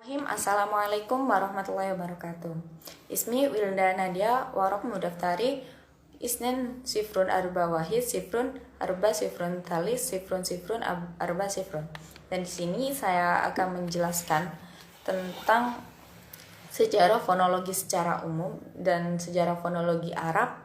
Assalamualaikum warahmatullahi wabarakatuh. Ismi Wilda Nadia Warok Mudaftari Isnen Sifrun Arba Wahid Sifrun Arba Sifrun Talis Sifrun Sifrun Arba Sifrun. Dan di sini saya akan menjelaskan tentang sejarah fonologi secara umum dan sejarah fonologi Arab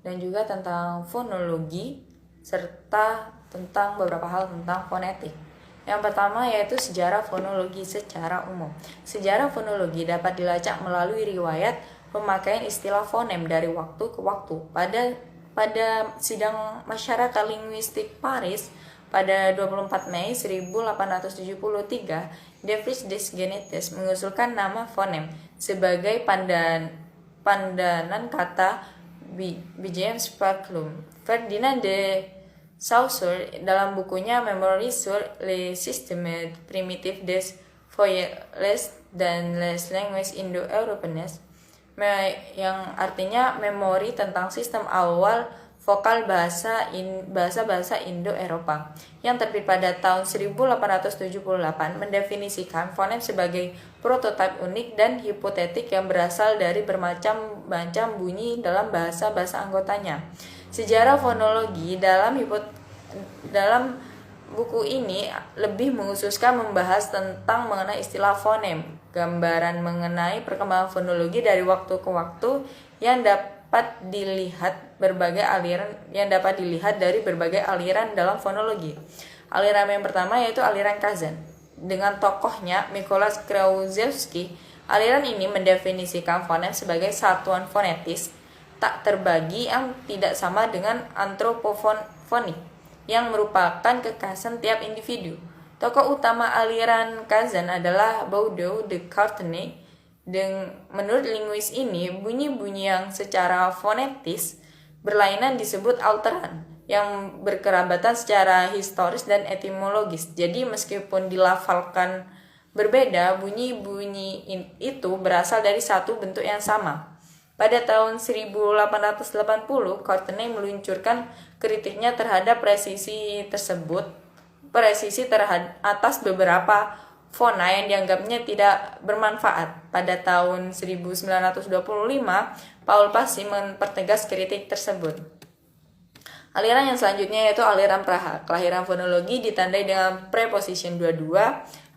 dan juga tentang fonologi serta tentang beberapa hal tentang fonetik. Yang pertama yaitu sejarah fonologi secara umum. Sejarah fonologi dapat dilacak melalui riwayat pemakaian istilah fonem dari waktu ke waktu. Pada sidang masyarakat linguistik Paris pada 24 Mei 1873, David Desgenetes mengusulkan nama fonem sebagai pandanan kata James Sparklum. Ferdinand de Saussure dalam bukunya Memories sur les systèmes primitifs des voyelles dan les langues indo-européennes, yang artinya memori tentang sistem awal vokal bahasa Indo-Eropa, yang terbit pada tahun 1878, mendefinisikan fonem sebagai prototipe unik dan hipotetik yang berasal dari bermacam-macam bunyi dalam bahasa-bahasa anggotanya. Sejarah fonologi dalam buku ini lebih mengkhususkan membahas tentang mengenai istilah fonem, gambaran mengenai perkembangan fonologi dari waktu ke waktu yang dapat dilihat dari berbagai aliran dalam fonologi. Aliran yang pertama yaitu aliran Kazan dengan tokohnya Mikolas Krzyzewski. Aliran ini mendefinisikan fonem sebagai satuan fonetis tak terbagi yang tidak sama dengan antropofonik yang merupakan kekhasan tiap individu. Tokoh utama aliran Kazan adalah Boudou de Courtenay. Menurut linguis ini, bunyi-bunyi yang secara fonetis berlainan disebut alteran, yang berkerabatan secara historis dan etimologis. Jadi meskipun dilafalkan berbeda, bunyi-bunyi itu berasal dari satu bentuk yang sama. Pada tahun 1880, Courtenay meluncurkan kritiknya terhadap presisi atas beberapa fona yang dianggapnya tidak bermanfaat. Pada tahun 1925, Paul Passy mempertegas kritik tersebut. Aliran yang selanjutnya yaitu aliran Praha. Kelahiran fonologi ditandai dengan preposition 22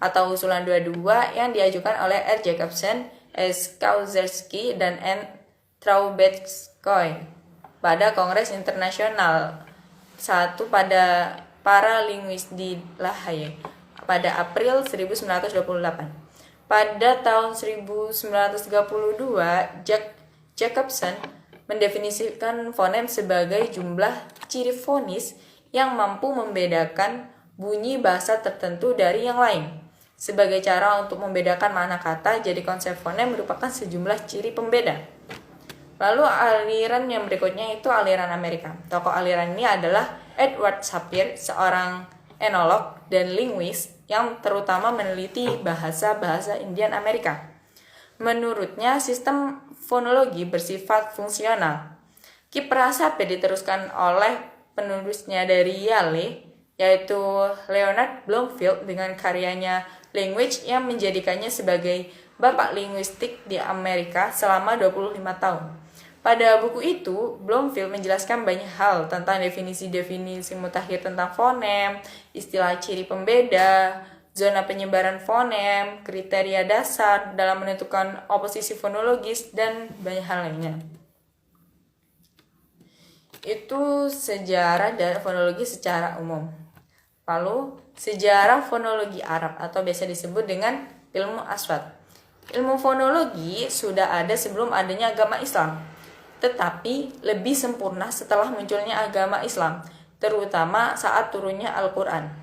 atau usulan 22 yang diajukan oleh R. Jacobson, S. Kautsky, dan N. Trubetskoy pada Kongres Internasional 1 pada para linguis di La Haye pada April 1928. Pada tahun 1932, Jacobson mendefinisikan fonem sebagai jumlah ciri fonis yang mampu membedakan bunyi bahasa tertentu dari yang lain. Sebagai cara untuk membedakan makna kata, jadi konsep fonem merupakan sejumlah ciri pembeda. Lalu aliran yang berikutnya itu aliran Amerika. Tokoh aliran ini adalah Edward Sapir, seorang enolog dan linguis yang terutama meneliti bahasa-bahasa Indian Amerika. Menurutnya, sistem fonologi bersifat fungsional. Kiprah Sapir diteruskan oleh penulisnya dari Yale, yaitu Leonard Bloomfield, dengan karyanya Language yang menjadikannya sebagai bapak linguistik di Amerika selama 25 tahun. Pada buku itu, Bloomfield menjelaskan banyak hal tentang definisi-definisi mutakhir tentang fonem, istilah ciri pembeda, zona penyebaran fonem, kriteria dasar dalam menentukan oposisi fonologis, dan banyak hal lainnya. Itu sejarah dan fonologi secara umum. Lalu, sejarah fonologi Arab atau biasa disebut dengan ilmu aswat. Ilmu fonologi sudah ada sebelum adanya agama Islam, tetapi lebih sempurna setelah munculnya agama Islam, terutama saat turunnya Al-Quran.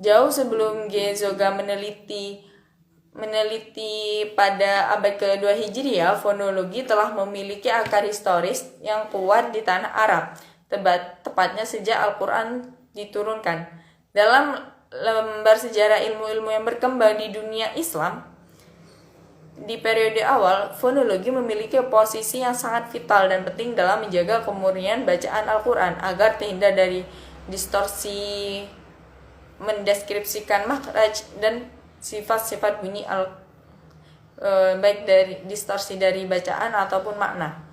Jauh sebelum Gezoga meneliti pada abad ke-2 Hijriah, fonologi telah memiliki akar historis yang kuat di tanah Arab, tepatnya sejak Al-Quran diturunkan. Dalam lembar sejarah ilmu-ilmu yang berkembang di dunia Islam, di periode awal, fonologi memiliki posisi yang sangat vital dan penting dalam menjaga kemurnian bacaan Al-Quran agar terhindar dari distorsi mendeskripsikan makhraj dan sifat-sifat bunyi baik dari distorsi dari bacaan ataupun makna.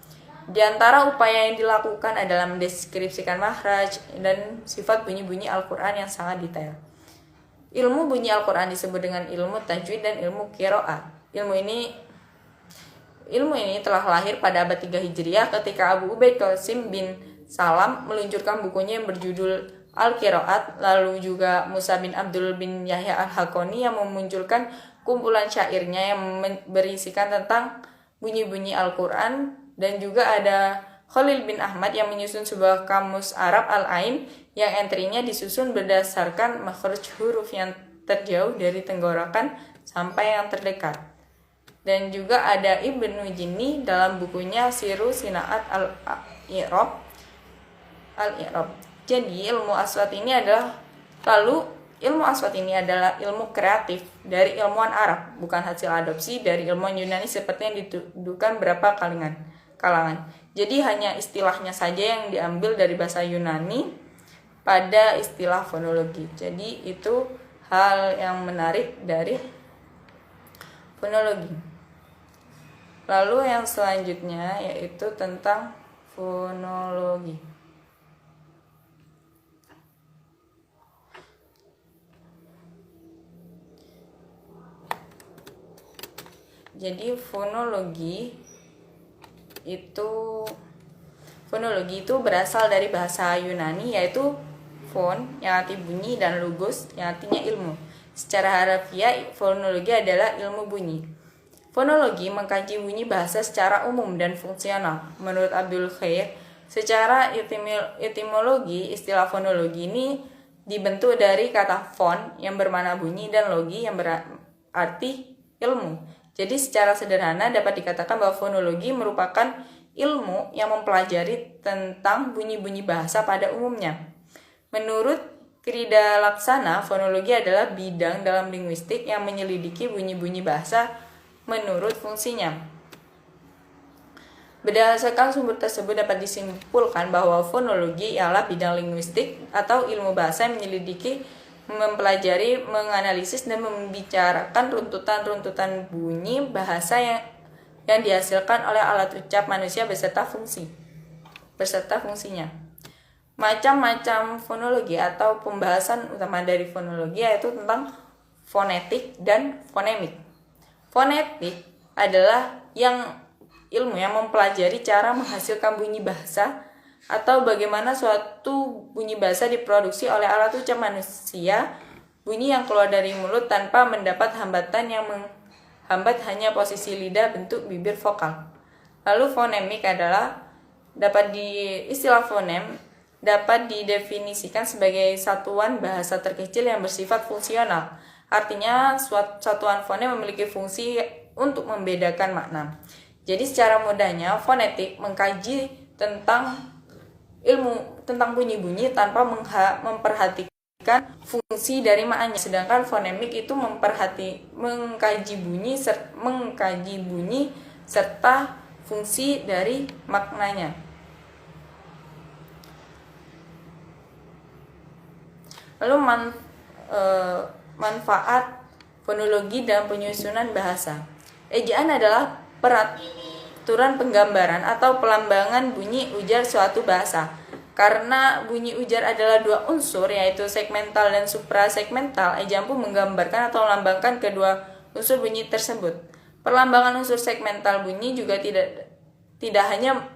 Di antara upaya yang dilakukan adalah mendeskripsikan makhraj dan sifat bunyi-bunyi Al-Quran yang sangat detail. Ilmu bunyi Al-Quran disebut dengan ilmu tajwid dan ilmu qiraat. Ilmu ini telah lahir pada abad 3 Hijriah ketika Abu Ubaid Qasim bin Salam meluncurkan bukunya yang berjudul Al-Qiraat, lalu juga Musa bin Abdul bin Yahya Al-Hakoni yang memunculkan kumpulan syairnya yang berisikan tentang bunyi-bunyi Al-Quran, dan juga ada Khalil bin Ahmad yang menyusun sebuah kamus Arab Al-Ain yang entrinya disusun berdasarkan makhraj huruf yang terjauh dari tenggorokan sampai yang terdekat. Dan juga ada Ibnu Jinni dalam bukunya Siru Sinaat Al-I'rab. Jadi ilmu aswat ini adalah ilmu kreatif dari ilmuwan Arab, bukan hasil adopsi dari ilmuwan Yunani seperti yang dituduhkan beberapa kalangan. Jadi hanya istilahnya saja yang diambil dari bahasa Yunani pada istilah fonologi. Jadi itu hal yang menarik dari fonologi. Lalu yang selanjutnya yaitu tentang fonologi. Jadi fonologi itu berasal dari bahasa Yunani, yaitu fon yang arti bunyi dan logos yang artinya ilmu. Secara harfiah, fonologi adalah ilmu bunyi. Fonologi mengkaji bunyi bahasa secara umum dan fungsional. Menurut Abdul Khair, secara etimologi, istilah fonologi ini dibentuk dari kata fon yang bermakna bunyi dan logi yang berarti ilmu. Jadi secara sederhana dapat dikatakan bahwa fonologi merupakan ilmu yang mempelajari tentang bunyi-bunyi bahasa pada umumnya. Menurut Krida Laksana, fonologi adalah bidang dalam linguistik yang menyelidiki bunyi-bunyi bahasa menurut fungsinya. Berdasarkan sumber tersebut dapat disimpulkan bahwa fonologi ialah bidang linguistik atau ilmu bahasa yang menyelidiki, mempelajari, menganalisis, dan membicarakan runtutan-runtutan bunyi bahasa yang dihasilkan oleh alat ucap manusia beserta fungsinya. Macam-macam fonologi atau pembahasan utama dari fonologi yaitu tentang fonetik dan fonemik. Fonetik adalah ilmu yang mempelajari cara menghasilkan bunyi bahasa atau bagaimana suatu bunyi bahasa diproduksi oleh alat ucap manusia, bunyi yang keluar dari mulut tanpa mendapat hambatan yang menghambat hanya posisi lidah, bentuk bibir, vokal. Lalu fonemik adalah istilah fonem dapat didefinisikan sebagai satuan bahasa terkecil yang bersifat fungsional. Artinya satuan fonem memiliki fungsi untuk membedakan makna. Jadi secara mudahnya fonetik mengkaji tentang bunyi-bunyi tanpa memperhatikan fungsi dari maknanya, sedangkan fonemik itu mengkaji bunyi serta fungsi dari maknanya. Lalu manfaat fonologi dalam penyusunan bahasa. Ejaan adalah peraturan penggambaran atau pelambangan bunyi ujar suatu bahasa. Karena bunyi ujar adalah dua unsur, yaitu segmental dan suprasegmental, ejaan pun menggambarkan atau melambangkan kedua unsur bunyi tersebut. Perlambangan unsur segmental bunyi juga tidak hanya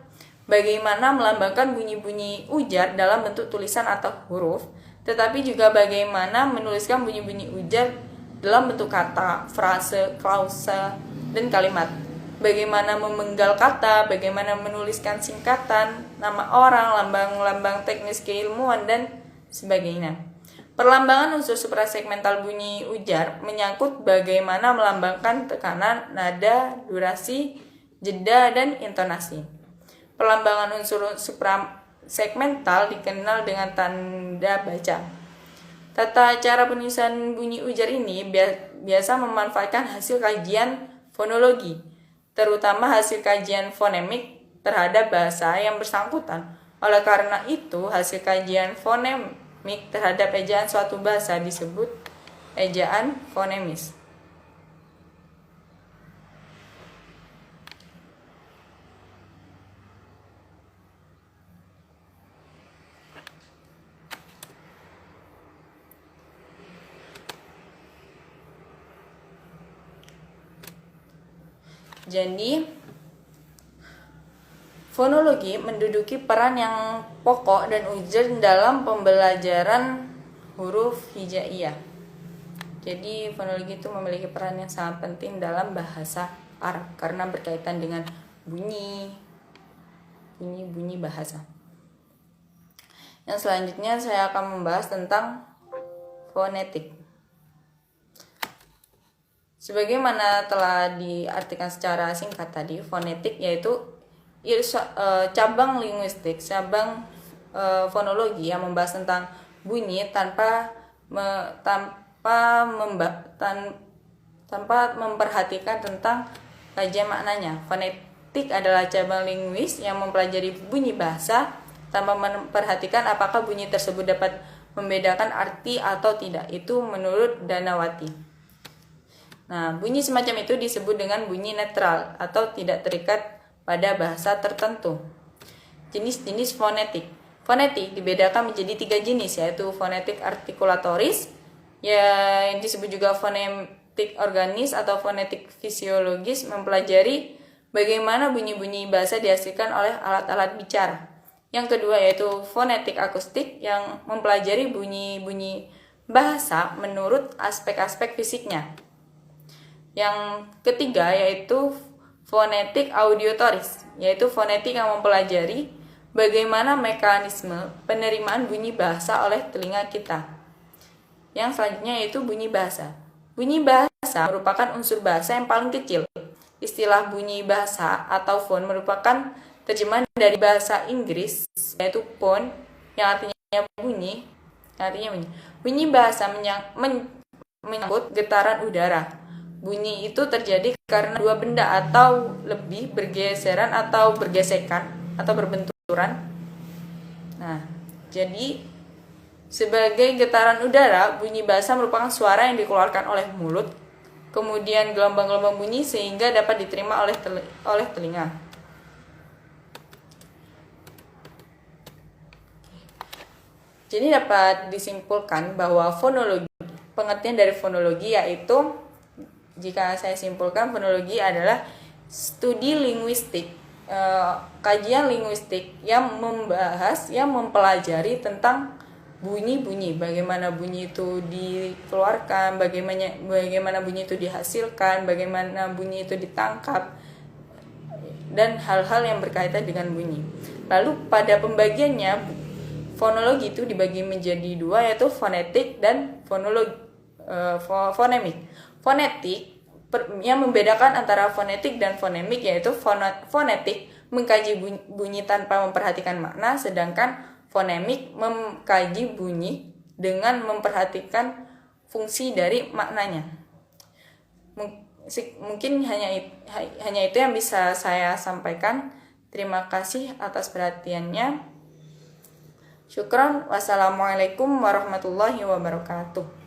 bagaimana melambangkan bunyi-bunyi ujar dalam bentuk tulisan atau huruf, tetapi juga bagaimana menuliskan bunyi-bunyi ujar dalam bentuk kata, frase, klausa, dan kalimat. Bagaimana memenggal kata, bagaimana menuliskan singkatan, nama orang, lambang-lambang teknis keilmuan, dan sebagainya. Perlambangan unsur suprasegmental bunyi ujar menyangkut bagaimana melambangkan tekanan, nada, durasi, jeda, dan intonasi. Perlambangan unsur suprasegmental dikenal dengan tanda baca. Tata cara penulisan bunyi ujar ini biasa memanfaatkan hasil kajian fonologi, terutama hasil kajian fonemik terhadap bahasa yang bersangkutan. Oleh karena itu, hasil kajian terhadap ejaan suatu bahasa disebut ejaan fonemis. Jadi, fonologi menduduki peran yang pokok dan urgent dalam pembelajaran huruf hijaiyah. Jadi, fonologi itu memiliki peran yang sangat penting dalam bahasa Arab karena berkaitan dengan bunyi bahasa. Yang selanjutnya saya akan membahas tentang fonetik. Sebagaimana telah diartikan secara singkat tadi, fonetik yaitu cabang linguistik, cabang fonologi yang membahas tentang bunyi tanpa memperhatikan tentang kajian maknanya. Fonetik adalah cabang linguis yang mempelajari bunyi bahasa tanpa memperhatikan apakah bunyi tersebut dapat membedakan arti atau tidak. Itu menurut Danawati. Nah, bunyi semacam itu disebut dengan bunyi netral atau tidak terikat pada bahasa tertentu. Jenis-jenis fonetik. Fonetik dibedakan menjadi 3 jenis, yaitu fonetik artikulatoris, yang disebut juga fonetik organis atau fonetik fisiologis, mempelajari bagaimana bunyi-bunyi bahasa dihasilkan oleh alat-alat bicara. Yang kedua yaitu fonetik akustik, yang mempelajari bunyi-bunyi bahasa menurut aspek-aspek fisiknya. Yang ketiga yaitu fonetik auditoris, yaitu fonetik yang mempelajari bagaimana mekanisme penerimaan bunyi bahasa oleh telinga kita. Yang selanjutnya yaitu bunyi bahasa. Bunyi bahasa merupakan unsur bahasa yang paling kecil. Istilah bunyi bahasa atau phone merupakan terjemahan dari bahasa Inggris, yaitu phone, yang artinya bunyi. Bunyi bahasa menyangkut getaran udara. Bunyi itu terjadi karena dua benda atau lebih bergeseran atau bergesekan atau berbenturan. Nah, jadi sebagai getaran udara, bunyi bahasa merupakan suara yang dikeluarkan oleh mulut, kemudian gelombang-gelombang bunyi sehingga dapat diterima oleh telinga. Jadi dapat disimpulkan bahwa pengertian dari fonologi yaitu, jika saya simpulkan, fonologi adalah studi linguistik, kajian linguistik yang mempelajari tentang bunyi-bunyi, bagaimana bunyi itu dikeluarkan, bagaimana bunyi itu dihasilkan, bagaimana bunyi itu ditangkap, dan hal-hal yang berkaitan dengan bunyi. Lalu pada pembagiannya, fonologi itu dibagi menjadi 2, yaitu fonetik dan fonemik. Fonetik yang membedakan antara fonetik dan fonemik, yaitu fonetik mengkaji bunyi tanpa memperhatikan makna, sedangkan fonemik mengkaji bunyi dengan memperhatikan fungsi dari maknanya. Mungkin hanya itu yang bisa saya sampaikan. Terima kasih atas perhatiannya. Syukron. Wassalamualaikum warahmatullahi wabarakatuh.